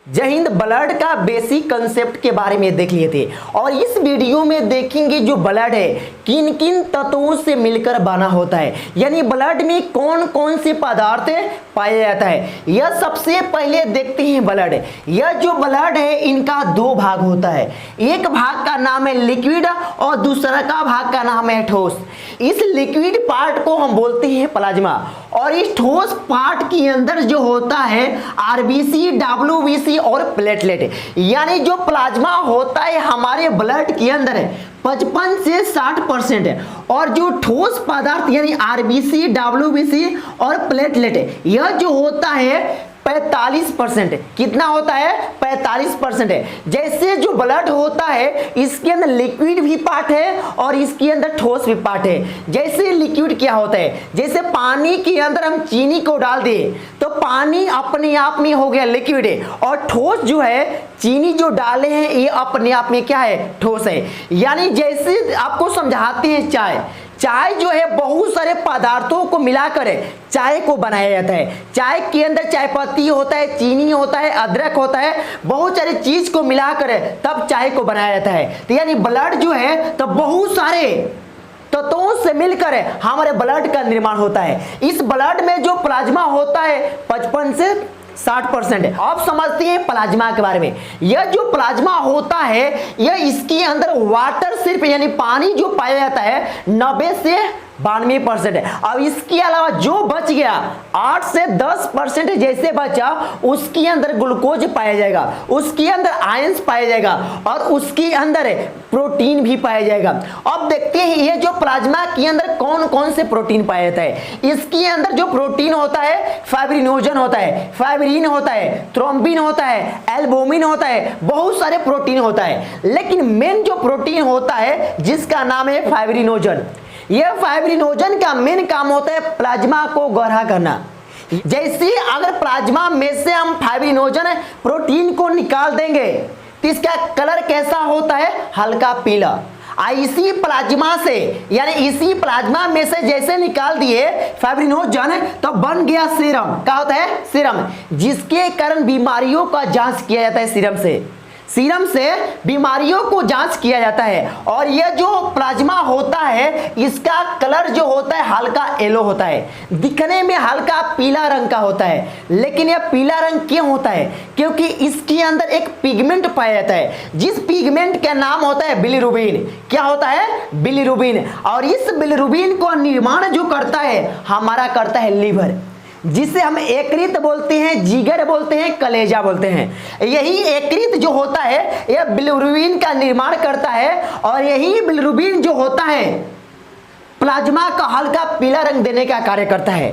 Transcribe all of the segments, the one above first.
जय हिंद। ब्लड का basic concept के बारे में देख लिए थे और इस वीडियो में देखेंगे जो ब्लड है किन किन तत्वों से मिलकर बना होता है, यानी ब्लड में कौन कौन से पदार्थ पाया जाता है। यह सबसे पहले देखते हैं ब्लड। यह जो ब्लड है इनका दो भाग होता है, एक भाग का नाम है लिक्विड और दूसरा का भाग का नाम है ठोस। इस लिक्विड पार्ट को हम बोलते हैं प्लाज्मा और इस ठोस पार्ट के अंदर जो होता है आरबीसी, डब्ल्यूबीसी और प्लेटलेट, यानी जो प्लाज्मा होता है हमारे ब्लड के अंदर 55 से 60% है और जो ठोस पदार्थ यानी आरबीसी, डब्ल्यूबीसी और प्लेटलेट यह जो होता है 45%। कितना होता है? 45% है। जैसे जो ब्लड होता है इसके अंदर लिक्विड भी पार्ट है और इसके अंदर ठोस भी पार्ट है। जैसे लिक्विड क्या होता है, जैसे पानी के अंदर हम चीनी को डाल दें तो पानी अपने आप में हो गया लिक्विड है और ठोस जो है चीनी जो डाले हैं ये अपने आप में क्या है? ठोस है। यानी जैसे आपको समझाते हैं चाय जो है बहुत सारे पदार्थों को मिलाकर चाय को बनाया जाता है। चाय के अंदर चाय पत्ती होता है, चीनी होता है, अदरक होता है, बहुत सारे चीज को मिलाकर तब चाय को बनाया जाता है। तो यानी ब्लड जो है तो बहुत सारे तत्वों से मिलकर हमारे ब्लड का निर्माण होता है। इस ब्लड में जो प्लाज्मा होता है 55 से 60% है। आप समझते हैं प्लाज्मा के बारे में। यह जो प्लाज्मा होता है यह इसके अंदर वाटर सिर्फ यानी पानी जो पाया जाता है 90 से 92% है। अब इसके अलावा जो बच गया 8 से 10% जैसे बचा उसके अंदर ग्लूकोज पाया जाएगा, उसके अंदर आयंस पाया जाएगा और उसके अंदर प्रोटीन भी पाया जाएगा। अब देखते हैं ये जो प्लाज्मा के अंदर कौन कौन से प्रोटीन पाया जाता है। इसके अंदर जो प्रोटीन होता है फाइब्रिनोजन होता है, फाइब्रिन होता है, थ्रोम्बिन होता है, एल्बुमिन होता है, बहुत सारे प्रोटीन होता है। लेकिन मेन जो प्रोटीन होता है जिसका नाम है फाइब्रिनोजन। यह फाइब्रिनोजन का मेन काम होता है प्लाज्मा को गाढ़ा करना। जैसे अगर प्लाज्मा में से हम फाइब्रिनोजन प्रोटीन को निकाल देंगे तो इसका कलर कैसा होता है? हल्का पीला। इसी प्लाज्मा से यानी इसी प्लाज्मा में से जैसे निकाल दिए फाइब्रिनोजन तो बन गया सीरम। क्या होता है? सीरम, जिसके कारण बीमारियों का जांच किया जाता है। सीरम से बीमारियों को जांच किया जाता है और यह जो प्लाज्मा होता है इसका कलर जो होता है हल्का येलो होता है, दिखने में हल्का पीला रंग का होता है। लेकिन यह पीला रंग क्यों होता है? क्योंकि इसके अंदर एक पिगमेंट पाया जाता है जिस पिगमेंट का नाम होता है बिलिरुबिन। क्या होता है? बिलिरुबिन। और इस बिलिरुबिन को निर्माण जो करता है हमारा करता है लीवर, जिसे हम यकृत बोलते हैं, जिगर बोलते हैं, कलेजा बोलते हैं। यही यकृत जो होता है यह बिलिरुबिन का निर्माण करता है और यही बिलिरुबिन जो होता है प्लाज्मा का हल्का पीला रंग देने का कार्य करता है।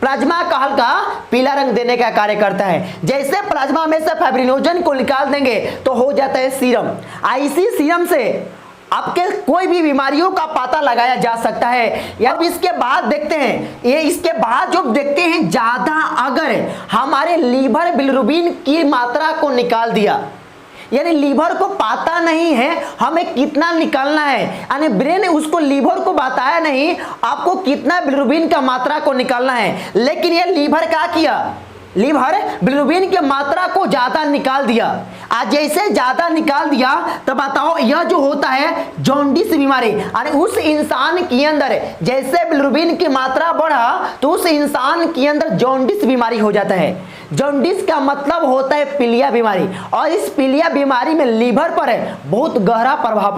प्लाज्मा का हल्का पीला रंग देने का कार्य करता है। जैसे प्लाज्मा में से फाइब्रिनोजन को निकाल देंगे तो हो जाता है सीरम। इसी सीरम से आपके कोई भी बीमारियों का पता लगाया जा सकता है। या इसके बाद देखते हैं इसके बाद जो देखते हैं ज्यादा अगर हमारे लीवर बिलिरुबिन की मात्रा को निकाल दिया, यानी लीवर को पता नहीं है हमें कितना निकालना है, यानी ब्रेन उसको लीवर को बताया नहीं आपको कितना बिलिरुबिन का मात्रा को निकालना है, लेकिन यह लीवर क्या किया? लीवर बिलिरुबिन की मात्रा को ज्यादा निकाल दिया। आज जैसे ज्यादा निकाल दिया तो बताओ यह जो होता है जॉन्डिस बीमारी, यानी उस इंसान के अंदर जैसे बिलिरुबिन की मात्रा बढ़ा तो उस इंसान के अंदर जॉन्डिस बीमारी हो जाता है। जॉन्डिस का मतलब होता है पीलिया बीमारी और इस पीलिया बीमारी में लीवर पर बहुत गहरा प्रभाव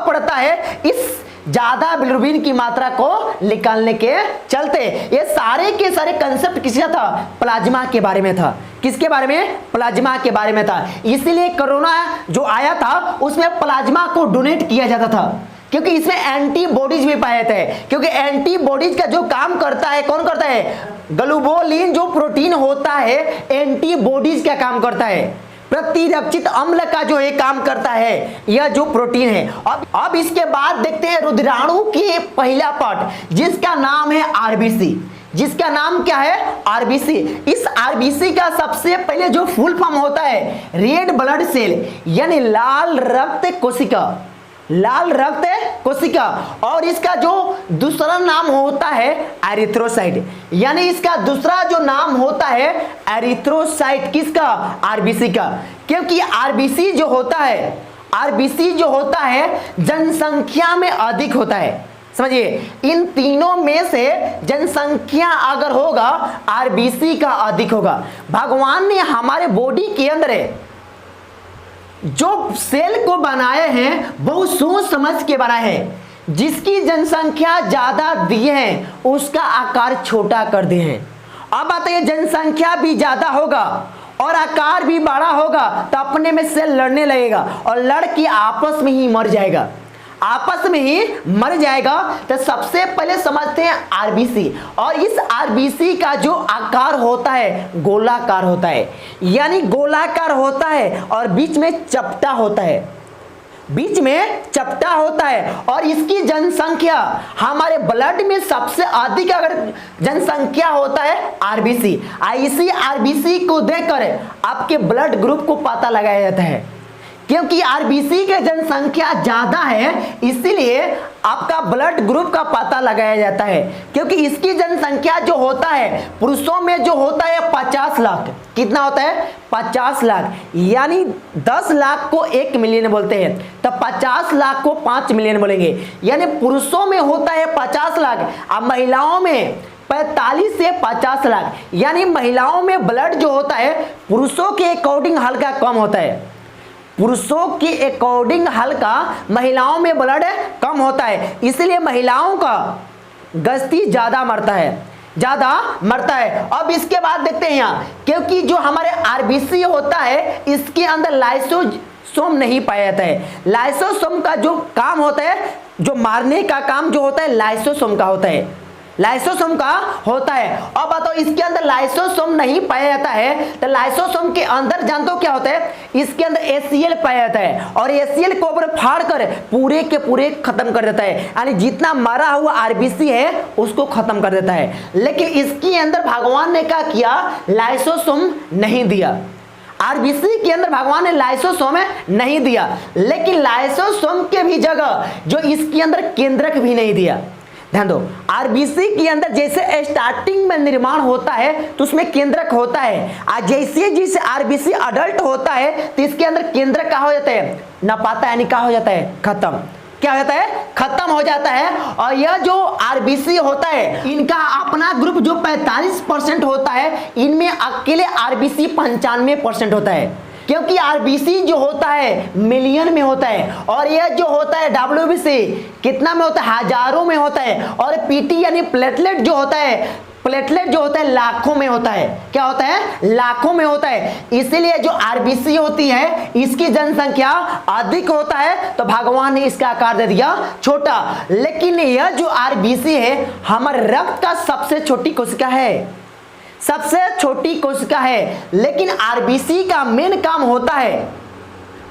पड़ता है इस ज्यादा बिलिरुबिन की मात्रा को निकालने के चलते। ये सारे के सारे कंसेप्ट किसका था? प्लाज्मा के बारे में था। किसके बारे में? प्लाज्मा के बारे में था। इसीलिए कोरोना जो आया था उसमें प्लाज्मा को डोनेट किया जाता था क्योंकि इसमें एंटीबॉडीज भी पाए जाते हैं। क्योंकि एंटीबॉडीज का जो काम करता है कौन करता है? ग्लोबुलिन जो प्रोटीन होता है एंटीबॉडीज का काम करता है। प्रतिरक्षित अम्ल का जो एक काम करता है यह जो प्रोटीन है। अब इसके बाद देखते हैं रुधिराणु के पहला पार्ट जिसका नाम है आरबीसी। जिसका नाम क्या है? आरबीसी। इस आरबीसी का सबसे पहले जो फुल फॉर्म होता है रेड ब्लड सेल, यानी लाल रक्त कोशिका। लाल रक्त कोशिका, और इसका जो दूसरा नाम होता है एरिथ्रोसाइट, यानी इसका दूसरा जो नाम होता है एरिथ्रोसाइट, किसका? आरबीसी का। क्योंकि आरबीसी जो होता है, आरबीसी जो होता है जनसंख्या में अधिक होता है। समझिए, इन तीनों में से जनसंख्या अगर होगा आरबीसी का अधिक होगा। भगवान ने हमारे बॉडी के अंदर जो सेल को बनाए हैं बहुत सोच समझ के बनाए हैं। जिसकी जनसंख्या ज्यादा दिए हैं उसका आकार छोटा कर दिए हैं। अब बताइए, जनसंख्या भी ज्यादा होगा और आकार भी बड़ा होगा तो अपने में सेल लड़ने लगेगा और लड़ के आपस में ही मर जाएगा, आपस में ही मर जाएगा। तो सबसे पहले समझते हैं आरबीसी, और इस आरबीसी का जो आकार होता है गोलाकार होता है, यानी गोलाकार होता है और बीच में चपटा होता है, बीच में चपटा होता है। और इसकी जनसंख्या हमारे ब्लड में सबसे अधिक अगर जनसंख्या होता है आरबीसी। इसी आरबीसी को देखकर आपके ब्लड ग्रुप को पता लगाया जाता है। क्योंकि आरबीसी के जनसंख्या ज्यादा है इसीलिए आपका ब्लड ग्रुप का पता लगाया जाता है। क्योंकि इसकी जनसंख्या जो होता है पुरुषों में जो होता है 50 लाख, कितना होता है? 50 लाख, यानी 10 लाख को 1 मिलियन बोलते हैं तो 50 लाख को 5 मिलियन बोलेंगे। यानी पुरुषों में होता है 50 लाख, अब महिलाओं में 45 से 50 लाख, यानी महिलाओं में ब्लड जो होता है पुरुषों के अकॉर्डिंग हल्का कम होता है, पुरुषों के अकॉर्डिंग हल्का महिलाओं में ब्लड कम होता है। इसलिए महिलाओं का गस्ती ज्यादा मरता है, ज्यादा मरता है। अब इसके बाद देखते हैं यहाँ, क्योंकि जो हमारे आरबीसी होता है इसके अंदर लाइसोसोम नहीं पाया जाता है। लाइसोसोम का जो काम होता है, जो मारने का काम जो होता है लाइसोसोम का होता है, लाइसोसोम का होता है। अब बताओ, इसके अंदर लाइसोसोम नहीं पाया जाता है तो लाइसोसोम के अंदर जानते हो क्या होता है? इसके अंदर एसीएल पाया जाता है और एसीएल को ऊपर फाड़ कर पूरे के पूरे खत्म कर देता है, यानी जितना मरा हुआ आरबीसी है उसको खत्म कर देता है। लेकिन इसके अंदर भगवान ने क्या किया? लाइसोसोम नहीं दिया। आरबीसी के अंदर भगवान ने लाइसोसोम नहीं दिया, लेकिन लाइसोसोम के भी जगह जो इसके अंदर केंद्रक भी नहीं दिया। ध्यान दो, आरबीसी के अंदर जैसे स्टार्टिंग में निर्माण होता है तो उसमें केंद्रक होता है, आज जैसे जैसे आरबीसी अडल्ट होता है तो इसके अंदर केंद्रक क्या हो जाता है? नापाता, यानी क्या हो जाता है? खत्म। क्या हो जाता है? खत्म हो जाता है। और यह जो आरबीसी होता है इनका अपना ग्रुप जो 45% होता है, इनमें अकेले आरबीसी 95% होता है। क्योंकि आरबीसी जो होता है मिलियन में होता है और यह जो होता है डब्ल्यूबीसी कितना में होता है? हजारों में होता है। और पीटी यानी प्लेटलेट जो होता है, प्लेटलेट जो होता है लाखों में होता है। क्या होता है? लाखों में होता है। इसीलिए जो आरबीसी होती है इसकी जनसंख्या अधिक होता है तो भगवान ने इसका आकार दे दिया छोटा। लेकिन यह जो आरबीसी है हमारे रक्त का सबसे छोटी कोशिका है, सबसे छोटी कोशिका है। लेकिन आरबीसी का मेन काम होता है,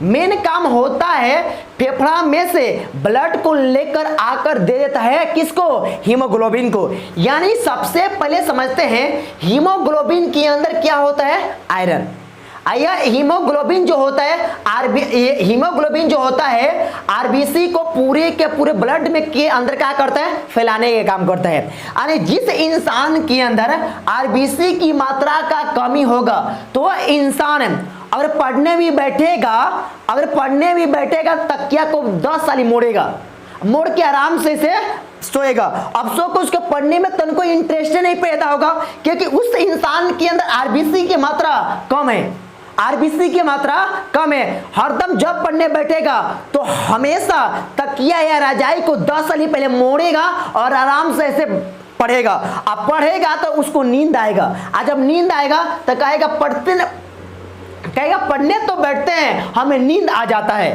मेन काम होता है फेफड़ा में से ब्लड को लेकर आकर दे देता है किसको? हीमोग्लोबिन को। यानी सबसे पहले समझते हैं हीमोग्लोबिन के अंदर क्या होता है? आयरन। यह हीमोग्लोबिन जो होता है हीमोग्लोबिन जो होता है आरबीसी को पूरे के पूरे ब्लड में के अंदर क्या करता है? फैलाने का काम करता है। यानी जिस इंसान के अंदर आरबीसी की मात्रा का कमी होगा तो वह इंसान अगर पढ़ने भी बैठेगा तकिया को 10 साल मोड़ेगा, मोड़ के आराम से इसे सोएगा। अब सो को उसके पढ़ने में तनको इंटरेस्ट नहीं पैदा होगा क्योंकि उस इंसान के अंदर आरबीसी की मात्रा कम है, आरबीसी की मात्रा कम है। हरदम जब पढ़ने बैठेगा तो हमेशा तकिया या रजाई को 10 साल पहले मोड़ेगा और आराम से ऐसे पढ़ेगा। अब पढ़ेगा तो उसको नींद आएगा, आज जब नींद आएगा तो कहेगा पढ़ने तो बैठते हैं हमें नींद आ जाता है।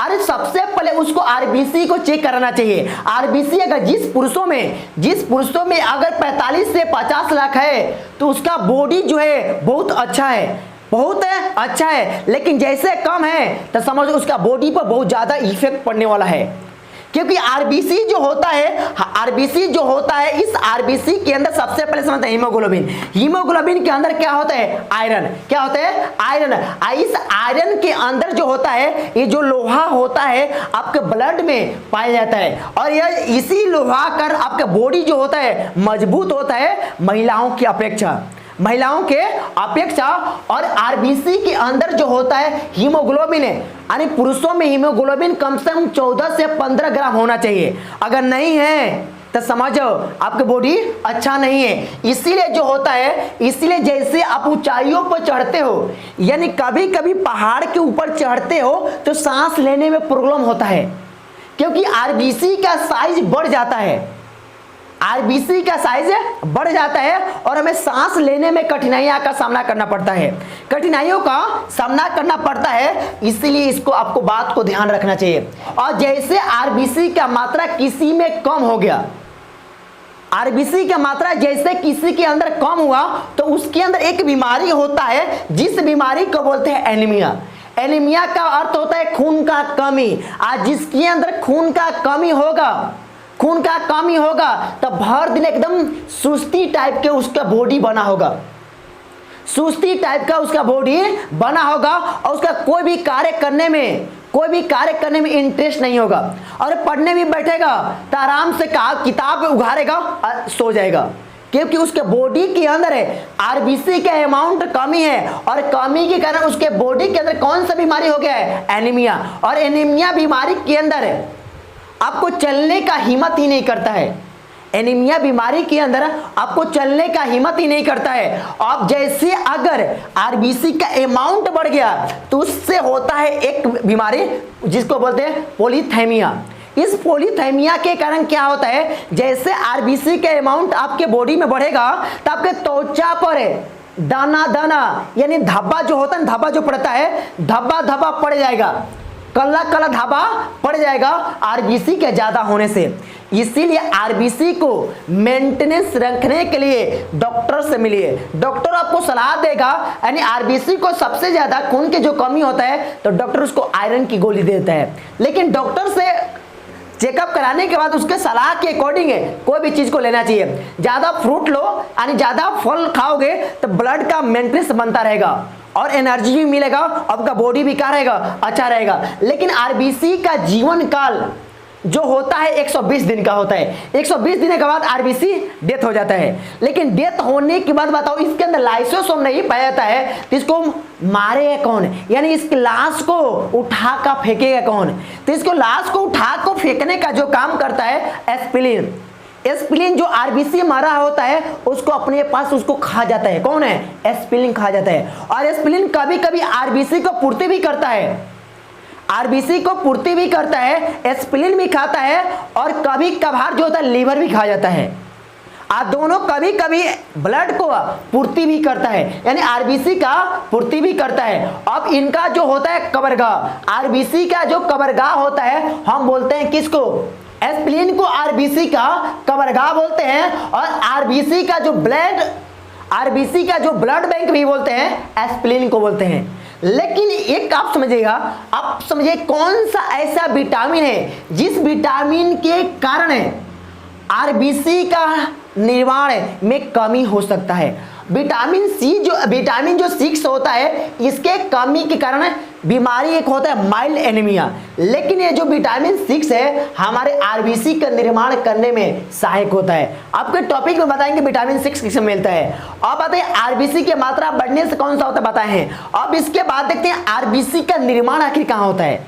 अरे सबसे पहले उसको आरबीसी को चेक कराना चाहिए। आरबीसी अगर जिस पुरुषों में अगर 45 से 50 लाख है तो उसका बॉडी जो है बहुत अच्छा है, बहुत अच्छा है। लेकिन जैसे कम है तो समझो उसका बॉडी पर बहुत ज्यादा इफेक्ट पड़ने वाला है। क्योंकि आरबीसी जो होता है, आरबीसी जो होता है, इस आरबीसी के अंदर सबसे पहले समझते हैं हीमोग्लोबिन। हीमोग्लोबिन के अंदर क्या होता है? आयरन। क्या होता है? आयरन। इस आयरन के अंदर जो होता है, ये जो लोहा होता है आपके ब्लड में पाया जाता है, और यह इसी लोहा कर आपका बॉडी जो होता है मजबूत होता है महिलाओं की अपेक्षा, महिलाओं के अपेक्षा। और आरबीसी के अंदर जो होता है हीमोग्लोबिन है, यानी पुरुषों में हीमोग्लोबिन कम से कम 14 से 15 ग्राम होना चाहिए। अगर नहीं है तो समझो आपकी बॉडी अच्छा नहीं है। इसीलिए जो होता है, इसीलिए जैसे आप ऊंचाइयों पर चढ़ते हो, यानी कभी कभी पहाड़ के ऊपर चढ़ते हो तो सांस लेने में प्रॉब्लम होता है, क्योंकि आरबीसी का साइज बढ़ जाता है, आरबीसी का साइज बढ़ जाता है और हमें सांस लेने में कठिनाइयों का सामना करना पड़ता है, कठिनाइयों का सामना करना पड़ता है। इसीलिए इसको आपको बात को ध्यान रखना चाहिए। और जैसे आरबीसी का मात्रा किसी में कम हो गया, आरबीसी का मात्रा जैसे किसी के अंदर कम हुआ तो उसके अंदर एक बीमारी होता है, जिस बीमारी को बोलते हैं एनीमिया। एनीमिया का अर्थ होता है खून का कमी। आज जिसके अंदर खून का कमी होगा, खून का कमी होगा, तब भर दिन एकदम सुस्ती टाइप के उसका बॉडी बना होगा, सुस्ती टाइप का उसका बॉडी बना होगा, और उसका कोई भी कार्य करने में इंटरेस्ट नहीं होगा, और पढ़ने भी बैठेगा तो आराम से किताब उघारेगा और सो जाएगा, क्योंकि उसके बॉडी के अंदर है आरबीसी का अमाउंट कमी है, और कमी के कारण उसके बॉडी के अंदर कौन सा बीमारी हो गया है? एनीमिया। और एनीमिया बीमारी के अंदर है आपको चलने का हिम्मत ही नहीं करता है, एनीमिया बीमारी के अंदर आपको चलने का हिम्मत ही नहीं करता है। अब जैसे अगर आरबीसी का अमाउंट बढ़ गया तो उससे होता है एक बीमारी जिसको बोलते हैं पॉलीथैमिया। इस पॉलीथैमिया के कारण क्या होता है, जैसे आरबीसी का अमाउंट आपके बॉडी में बढ़ेगा तो आपके त्वचा पर दाना दाना यानी धब्बा जो होता है, धब्बा जो पड़ता है, धब्बा धब्बा पड़ जाएगा, कला कला धाबा पड़ जाएगा आरबीसी के ज्यादा होने से। इसीलिए आरबीसी को मेंटेनेंस रखने के लिए डॉक्टर से मिलिए, डॉक्टर आपको सलाह देगा। यानी आरबीसी को सबसे ज्यादा खून के जो कमी होता है तो डॉक्टर उसको आयरन की गोली देता है, लेकिन डॉक्टर से चेकअप कराने के बाद उसके सलाह के अकॉर्डिंग है कोई भी चीज को लेना चाहिए। ज्यादा फ्रूट लो यानी ज्यादा फल खाओगे तो ब्लड का मेंटेनेंस बनता रहेगा और एनर्जी भी मिलेगा, आपका बॉडी भी क्या रहेगा? अच्छा रहेगा। लेकिन आरबीसी का जीवन काल जो होता है 120 दिन का होता है, 120 दिन के बाद आरबीसी डेथ हो जाता है। लेकिन डेथ होने के बाद बताओ इसके अंदर लाइसोसोम नहीं पाया जाता है तो इसको मारेगा कौन? यानी इस लाश को उठा कर फेंकेगा कौन? तो इसको लाश को उठा कर फेंकने का जो काम करता है एस्पिरिन। एस्पिरिन जो आरबीसी मारा होता है उसको अपने पास उसको खा जाता है, कौन है? एस्पिरिन खा जाता है। और एस्पिरिन कभी कभी आरबीसी को पूर्ति भी करता है, आरबीसी को पूर्ति भी करता है, एस्पिरिन भी खाता है, और कभी कभार जो होता है लीवर भी खा जाता है। दोनों कभी कभी ब्लड को पूर्ति भी करता है, यानी आरबीसी का पूर्ति भी करता है। अब इनका जो होता है कबरगाह, आरबीसी का जो कबरगाह होता है हम बोलते हैं किसको? एस्पिरिन को आरबीसी का कबरगाह बोलते हैं। और आरबीसी का जो ब्लड बैंक भी बोलते हैं एस्पिरिन को बोलते हैं। लेकिन एक आप समझिएगा, आप समझिए कौन सा ऐसा विटामिन है जिस विटामिन के कारण आरबीसी का निर्माण में कमी हो सकता है? विटामिन जो 6 होता है इसके कमी के कारण बीमारी एक होता है माइल्ड एनीमिया। लेकिन ये जो विटामिन 6 है हमारे आरबीसी का निर्माण करने में सहायक होता है। आपके टॉपिक में बताएंगे विटामिन 6 किससे मिलता है। अब बताइए आरबीसी की मात्रा बढ़ने से कौन सा होता है बताए हैं। अब इसके बाद देखते हैं आरबीसी का निर्माण आखिर कहाँ होता है।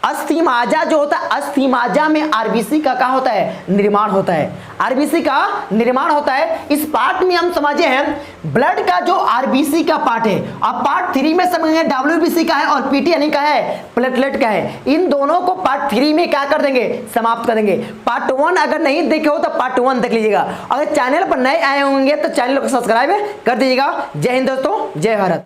अस्थिमाजा जो होता है, अस्थिमाजा में आरबीसी का क्या होता है? निर्माण होता है, आरबीसी का निर्माण होता है। इस पार्ट में हम समझे हैं ब्लड का जो आरबीसी का पार्ट है। अब पार्ट 3 में समझेंगे डब्ल्यूबीसी का है और पीटी यानी का है प्लेटलेट का है। इन दोनों को पार्ट 3 में क्या कर देंगे? समाप्त कर देंगे। पार्ट 1 अगर नहीं देखे हो तो पार्ट 1 देख लीजिएगा। अगर चैनल पर नए आए होंगे तो चैनल को सब्सक्राइब कर दीजिएगा। जय हिंद दोस्तों, जय भारत।